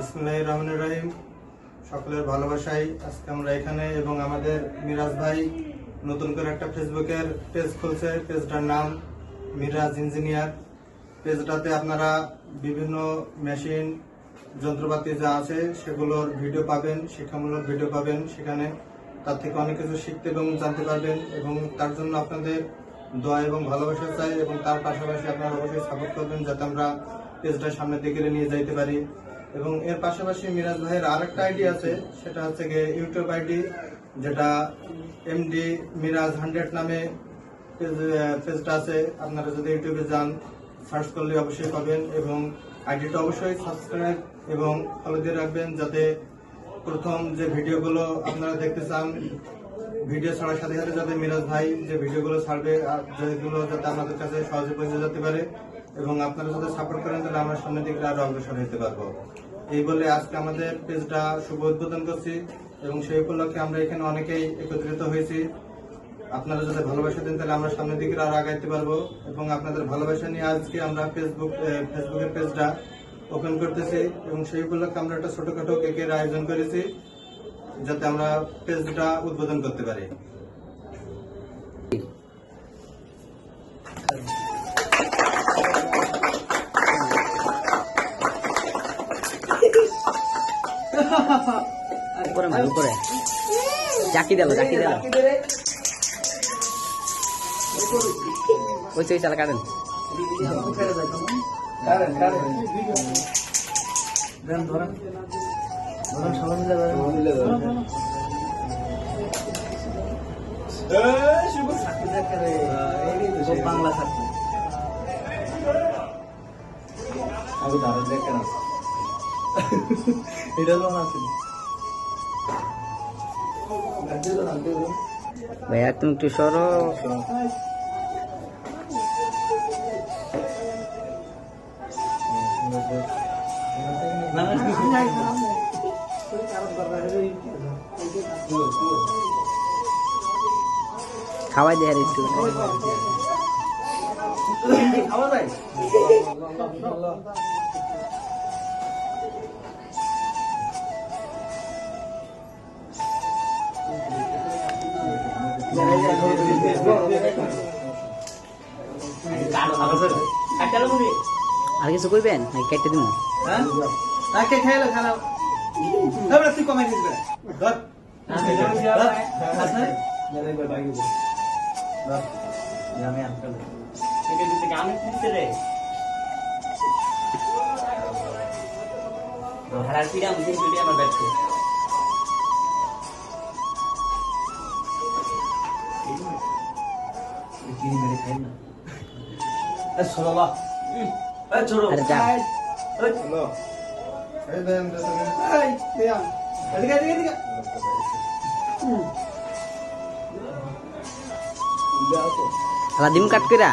বিসমিল্লাহির রহমানির রহিম। সকলের ভালোবাসায় আজকে আমরা এখানে এবং আমাদের মিরাজ ভাই নতুন করে একটা ফেসবুকের পেজ খুলছে। পেজটার নাম মিরাজ ইঞ্জিনিয়ার। পেজটাতে আপনারা বিভিন্ন মেশিন যন্ত্রপাতি যা আছে সেগুলোর ভিডিও পাবেন, শিক্ষামূলক ভিডিও পাবেন। সেখানে তার থেকে অনেক কিছু শিখতে এবং জানতে পারবেন এবং তার জন্য আপনাদের দোয়া এবং ভালোবাসা চাই এবং তার পাশাপাশি আপনারা অবশ্যই সাপোর্ট করবেন যাতে আমরা পেজটা সামনের দিকে নিয়ে যাইতে পারি। এবং এর পাশাপাশি মিরাজ ভাইয়ের আরেকটা আইডি আছে, সেটা হচ্ছে গিয়ে ইউটিউব আইডি, যেটা এমডি মিরাজ 100 নামে পেজটা আছে। আপনারা যদি ইউটিউবে যান সার্চ করলে অবশ্যই পাবেন এবং আইডিটা অবশ্যই সাবস্ক্রাইব এবং ফলো দিয়ে রাখবেন যাতে প্রথম যে ভিডিওগুলো আপনারা দেখতে চান ভিডিও ছাড়ার সাথে সাথে যাতে মিরাজ ভাই যে ভিডিওগুলো ছাড়বে যেগুলো যাতে আমাদের কাছে সহজে পৌঁছে যেতে পারে এবং আপনারা যদি সাপোর্ট করেন তাহলে আমরা সামনের দিকে আরো অগ্রসর হতে পারবো। এই বলে আজকে আমাদের পেজটা শুভ উদ্বোধন করছি এবং সেই উপলক্ষে আমরা এখানে অনেকেই একত্রিত হয়েছি। আপনারা যদি ভালোবাসা দেন তাহলে আমরা সামনের দিকে আরো আগাইতে পারবো এবং আপনাদের ভালোবাসা নিয়ে আজকে আমরা ফেসবুকের পেজটা ওপেন করতেছি এবং সেই উপলক্ষে আমরা একটা ছোটখাটো কেকের আয়োজন করেছি যাতে আমরা পেজটা উদ্বোধন করতে পারি। জাকি দিল ওই চালা কাটেন বাংলা থাকবে এটা তো না ভাইয়া তুমি একটু সরো। খাওয়াই দেয় একটু খাওয়া যায় আর কিছু কইবেন নাকি কেটে দিব? তুই কমাই দিবি আরে যা দিম কাট কইরা